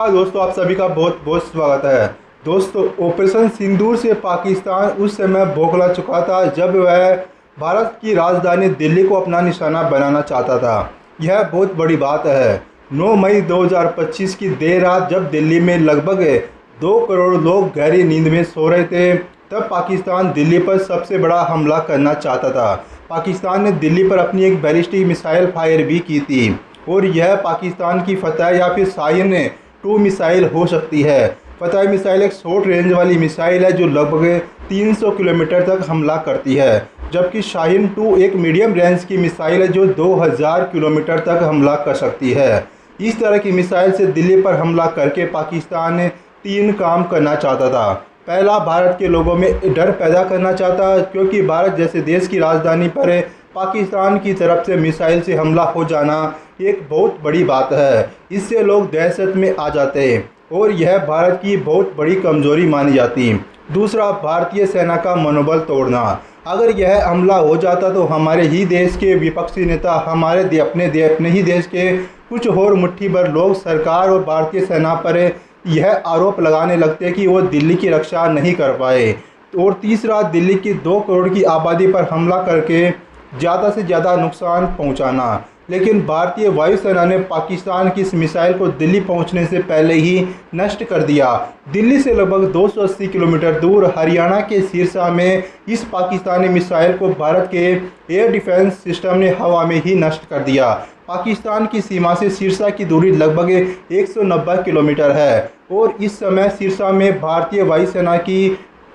दोस्तों, आप सभी का बहुत बहुत स्वागत है। दोस्तों, ऑपरेशन सिंदूर से पाकिस्तान उस समय बौखला चुका था जब वह भारत की राजधानी दिल्ली को अपना निशाना बनाना चाहता था। यह बहुत बड़ी बात है। 9 मई 2025 की देर रात जब दिल्ली में लगभग 2 करोड़ लोग गहरी नींद में सो रहे थे, तब पाकिस्तान दिल्ली पर सबसे बड़ा हमला करना चाहता था। पाकिस्तान ने दिल्ली पर अपनी एक बैलिस्टिक मिसाइल फायर भी की थी और यह पाकिस्तान की फतह या फिर शाहीन 2 मिसाइल हो सकती है। फतह मिसाइल एक शॉर्ट रेंज वाली मिसाइल है जो लगभग 300 किलोमीटर तक हमला करती है, जबकि शाहीन 2 एक मीडियम रेंज की मिसाइल है जो 2000 किलोमीटर तक हमला कर सकती है। इस तरह की मिसाइल से दिल्ली पर हमला करके पाकिस्तान ने 3 काम करना चाहता था। पहला, भारत के लोगों में डर पैदा करना चाहता, क्योंकि भारत जैसे देश की राजधानी पर पाकिस्तान की तरफ से मिसाइल से हमला हो जाना एक बहुत बड़ी बात है। इससे लोग दहशत में आ जाते हैं और यह भारत की बहुत बड़ी कमजोरी मानी जाती। दूसरा, भारतीय सेना का मनोबल तोड़ना। अगर यह हमला हो जाता तो हमारे ही देश के विपक्षी नेता, अपने ही देश के कुछ और मुट्ठी भर लोग सरकार और भारतीय सेना पर यह आरोप लगाने लगते कि वो दिल्ली की रक्षा नहीं कर पाए। और तीसरा, दिल्ली की 2 करोड़ की आबादी पर हमला करके ज़्यादा से ज़्यादा नुकसान पहुंचाना। लेकिन भारतीय वायुसेना ने पाकिस्तान की इस मिसाइल को दिल्ली पहुंचने से पहले ही नष्ट कर दिया। दिल्ली से लगभग 280 किलोमीटर दूर हरियाणा के सिरसा में इस पाकिस्तानी मिसाइल को भारत के एयर डिफेंस सिस्टम ने हवा में ही नष्ट कर दिया। पाकिस्तान की सीमा से सिरसा की दूरी लगभग 190 किलोमीटर है और इस समय सिरसा में भारतीय वायुसेना की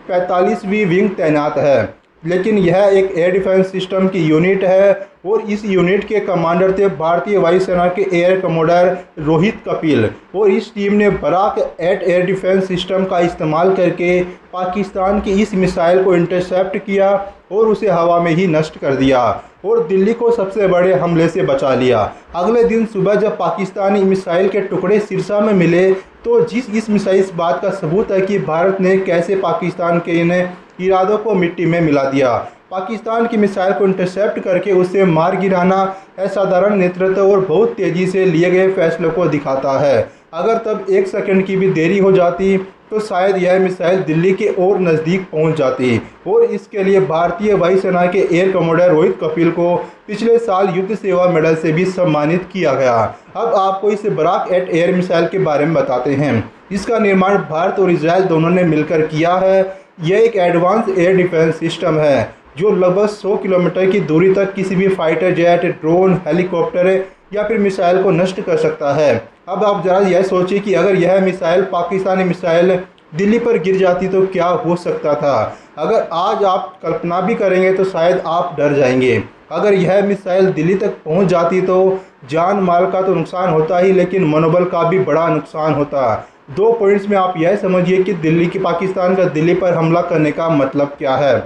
45वीं विंग तैनात है। लेकिन यह एक एयर डिफेंस सिस्टम की यूनिट है और इस यूनिट के कमांडर थे भारतीय वायुसेना के एयर कमोडर रोहित कपिल। और इस टीम ने बराक एयर डिफेंस सिस्टम का इस्तेमाल करके पाकिस्तान की इस मिसाइल को इंटरसेप्ट किया और उसे हवा में ही नष्ट कर दिया और दिल्ली को सबसे बड़े हमले से बचा लिया। अगले दिन सुबह जब पाकिस्तानी मिसाइल के टुकड़े सिरसा में मिले तो इस मिसाइल इस बात का सबूत है कि भारत ने कैसे पाकिस्तान के इन इरादों को मिट्टी में मिला दिया। पाकिस्तान की मिसाइल को इंटरसेप्ट करके उसे मार गिराना असाधारण नेतृत्व और बहुत तेज़ी से लिए गए फैसलों को दिखाता है। अगर तब 1 सेकंड की भी देरी हो जाती तो शायद यह मिसाइल दिल्ली के और नज़दीक पहुंच जाती। और इसके लिए भारतीय वायुसेना के एयर कमोडर रोहित कपिल को पिछले साल युद्ध सेवा मेडल से भी सम्मानित किया गया। अब आपको इस बराक एयर मिसाइल के बारे में बताते हैं। इसका निर्माण भारत और इजराइल दोनों ने मिलकर किया है। यह एक एडवांस एयर डिफेंस सिस्टम है जो लगभग 100 किलोमीटर की दूरी तक किसी भी फाइटर जेट, ड्रोन, हेलीकॉप्टर या फिर मिसाइल को नष्ट कर सकता है। अब आप जरा यह सोचिए कि अगर यह मिसाइल, पाकिस्तानी मिसाइल, दिल्ली पर गिर जाती तो क्या हो सकता था। अगर आज आप कल्पना भी करेंगे तो शायद आप डर जाएंगे। अगर यह मिसाइल दिल्ली तक पहुंच जाती तो जान माल का तो नुकसान होता ही, लेकिन मनोबल का भी बड़ा नुकसान होता। 2 पॉइंट्स में आप यह समझिए कि पाकिस्तान का दिल्ली पर हमला करने का मतलब क्या है।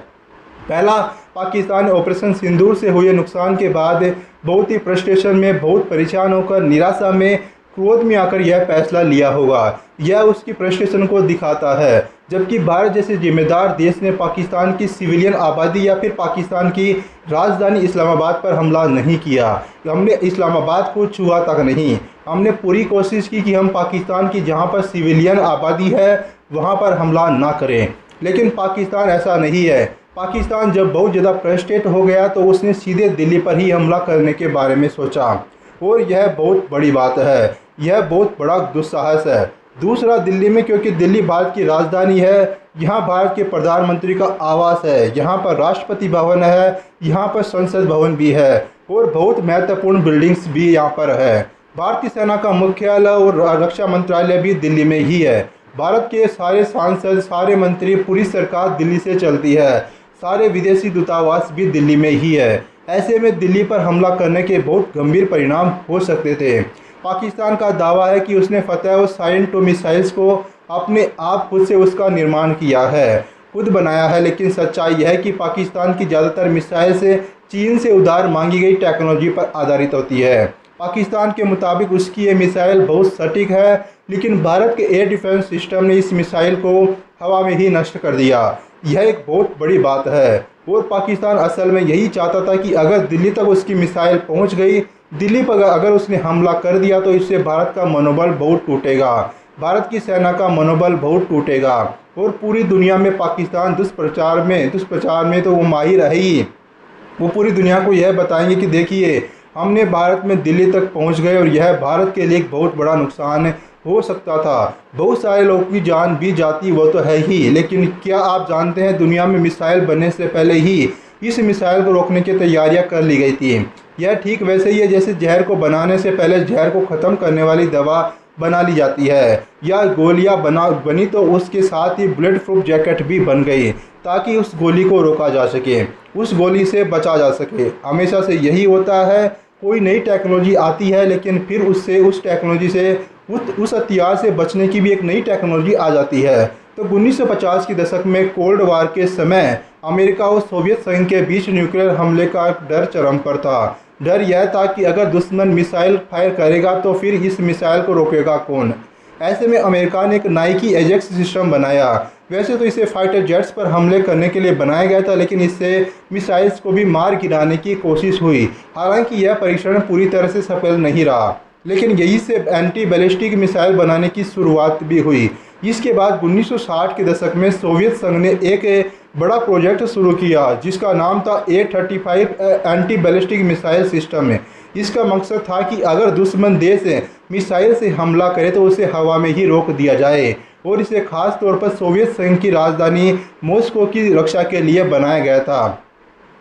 पहला, पाकिस्तान ने ऑपरेशन सिंदूर से हुए नुकसान के बाद बहुत ही फ्रस्ट्रेशन में, बहुत परेशान होकर, निराशा में, क्रोध में आकर यह फैसला लिया होगा। यह उसकी फ्रस्ट्रेशन को दिखाता है। जबकि भारत जैसे जिम्मेदार देश ने पाकिस्तान की सिविलियन आबादी या फिर पाकिस्तान की राजधानी इस्लामाबाद पर हमला नहीं किया। हमने इस्लामाबाद को छुआ तक नहीं। हमने पूरी कोशिश की कि हम पाकिस्तान की जहां पर सिविलियन आबादी है वहां पर हमला ना करें। लेकिन पाकिस्तान ऐसा नहीं है। पाकिस्तान जब बहुत ज़्यादा फ्रस्ट्रेट हो गया तो उसने सीधे दिल्ली पर ही हमला करने के बारे में सोचा और यह बहुत बड़ी बात है। यह बहुत बड़ा दुस्साहस है। दूसरा, दिल्ली में, क्योंकि दिल्ली भारत की राजधानी है, यहाँ भारत के प्रधानमंत्री का आवास है, यहाँ पर राष्ट्रपति भवन है, यहाँ पर संसद भवन भी है और बहुत महत्वपूर्ण बिल्डिंग्स भी यहाँ पर है। भारतीय सेना का मुख्यालय और रक्षा मंत्रालय भी दिल्ली में ही है। भारत के सारे सांसद, सारे मंत्री, पूरी सरकार दिल्ली से चलती है। सारे विदेशी दूतावास भी दिल्ली में ही है। ऐसे में दिल्ली पर हमला करने के बहुत गंभीर परिणाम हो सकते थे। पाकिस्तान का दावा है कि उसने फतह और शाहीन 2 मिसाइल्स को अपने आप खुद से उसका निर्माण किया है, खुद बनाया है। लेकिन सच्चाई यह है कि पाकिस्तान की ज़्यादातर मिसाइल से चीन से उधार मांगी गई टेक्नोलॉजी पर आधारित होती है। पाकिस्तान के मुताबिक उसकी ये मिसाइल बहुत सटीक है, लेकिन भारत के एयर डिफेंस सिस्टम ने इस मिसाइल को हवा में ही नष्ट कर दिया। यह एक बहुत बड़ी बात है और पाकिस्तान असल में यही चाहता था कि अगर दिल्ली तक उसकी मिसाइल पहुंच गई, दिल्ली पर अगर उसने हमला कर दिया तो इससे भारत का मनोबल बहुत टूटेगा। भारत की सेना का मनोबल बहुत टूटेगा और पूरी दुनिया में पाकिस्तान दुष्प्रचार में तो वो माहिर है ही। वो पूरी दुनिया को यह बताएंगे कि देखिए हमने भारत में दिल्ली तक पहुंच गए और यह भारत के लिए एक बहुत बड़ा नुकसान हो सकता था। बहुत सारे लोगों की जान भी जाती वो तो है ही, लेकिन क्या आप जानते हैं दुनिया में मिसाइल बनने से पहले ही इस मिसाइल को रोकने की तैयारियां कर ली गई थी। यह ठीक वैसे ही है जैसे जहर को बनाने से पहले जहर को ख़त्म करने वाली दवा बना ली जाती है या गोलियां बनी तो उसके साथ ही बुलेट प्रूफ जैकेट भी बन गई ताकि उस गोली को रोका जा सके, उस गोली से बचा जा सके। हमेशा से यही होता है, कोई नई टेक्नोलॉजी आती है लेकिन फिर उस टेक्नोलॉजी से उस हथियार से बचने की भी एक नई टेक्नोलॉजी आ जाती है। तो 1950 के दशक में कोल्ड वार के समय अमेरिका और सोवियत संघ के बीच न्यूक्लियर हमले का डर चरम पर था। डर यह था कि अगर दुश्मन मिसाइल फायर करेगा तो फिर इस मिसाइल को रोकेगा कौन। ऐसे में अमेरिका ने एक नाइकी एजेक्स सिस्टम बनाया। वैसे तो इसे फाइटर जेट्स पर हमले करने के लिए बनाया गया था, लेकिन इससे मिसाइल्स को भी मार गिराने की कोशिश हुई। हालांकि यह परीक्षण पूरी तरह से सफल नहीं रहा, लेकिन यही से एंटी बैलिस्टिक मिसाइल बनाने की शुरुआत भी हुई। इसके बाद 1960 के दशक में सोवियत संघ ने एक बड़ा प्रोजेक्ट शुरू किया जिसका नाम था A-35 anti ballistic missile system. इसका मकसद था कि अगर दुश्मन देश मिसाइल से हमला करे तो उसे हवा में ही रोक दिया जाए, और इसे खास तौर पर सोवियत संघ की राजधानी मॉस्को की रक्षा के लिए बनाया गया था।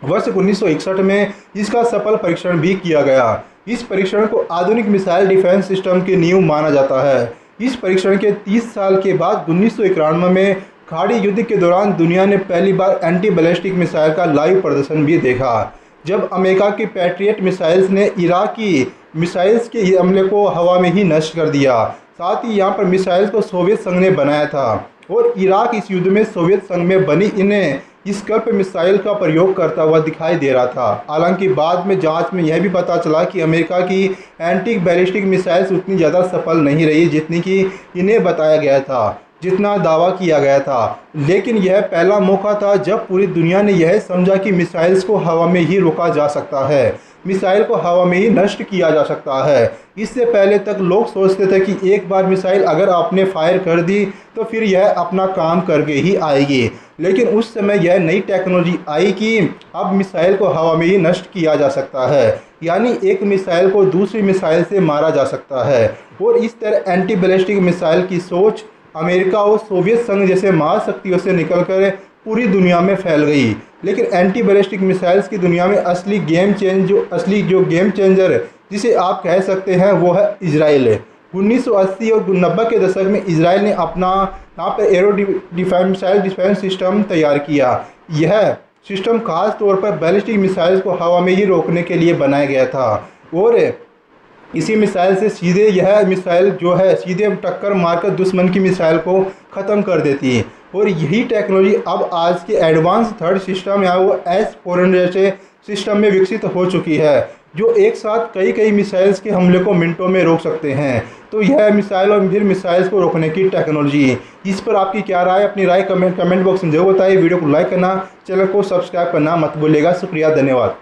वर्ष 1961 में इसका सफल परीक्षण भी किया गया। इस परीक्षण को आधुनिक मिसाइल डिफेंस सिस्टम की नींव माना जाता है। इस परीक्षण के 30 साल के बाद 1991 में खाड़ी युद्ध के दौरान दुनिया ने पहली बार एंटी बैलिस्टिक मिसाइल का लाइव प्रदर्शन भी देखा, जब अमेरिका की पैट्रियट मिसाइल्स ने इराक की मिसाइल्स के हमले को हवा में ही नष्ट कर दिया। साथ ही यहाँ पर मिसाइल्स को सोवियत संघ ने बनाया था और इराक इस युद्ध में सोवियत संघ में बनी इन्हें स्कल्प मिसाइल का प्रयोग करता हुआ दिखाई दे रहा था। हालांकि बाद में जांच में यह भी पता चला कि अमेरिका की एंटी बैलिस्टिक मिसाइल्स उतनी ज़्यादा सफल नहीं रही जितनी कि इन्हें बताया गया था, जितना दावा किया गया था। लेकिन यह पहला मौका था जब पूरी दुनिया ने यह समझा कि मिसाइल्स को हवा में ही रोका जा सकता है, मिसाइल को हवा में ही नष्ट किया जा सकता है। इससे पहले तक लोग सोचते थे कि एक बार मिसाइल अगर आपने फायर कर दी तो फिर यह अपना काम करके ही आएगी, लेकिन उस समय यह नई टेक्नोलॉजी आई कि अब मिसाइल को हवा में ही नष्ट किया जा सकता है, यानी एक मिसाइल को दूसरी मिसाइल से मारा जा सकता है। और इस तरह एंटी बैलिस्टिक मिसाइल की सोच अमेरिका और सोवियत संघ जैसे महाशक्तियों से निकलकर पूरी दुनिया में फैल गई। लेकिन एंटी बैलिस्टिक मिसाइल्स की दुनिया में असली गेम चेंजर जिसे आप कह सकते हैं वो है इजराइल। 1980 और 90 के दशक में इजराइल ने अपना यहाँ पर एरो मिसाइल डिफेंस सिस्टम तैयार किया। यह सिस्टम खास तौर पर बैलिस्टिक मिसाइल्स को हवा में ही रोकने के लिए बनाया गया था, और इसी मिसाइल से यह मिसाइल जो है सीधे टक्कर मारकर दुश्मन की मिसाइल को ख़त्म कर देती है। और यही टेक्नोलॉजी अब आज के एडवांस थर्ड सिस्टम या वो S-400 जैसे सिस्टम में विकसित हो चुकी है, जो एक साथ कई मिसाइल्स के हमले को मिनटों में रोक सकते हैं। तो यह मिसाइल और फिर मिसाइल्स को रोकने की टेक्नोलॉजी। इस पर आपकी क्या राय, अपनी राय कमेंट बॉक्स में जरूर बताइए। वीडियो को लाइक करना, चैनल को सब्सक्राइब करना मत भूलिएगा। शुक्रिया, धन्यवाद।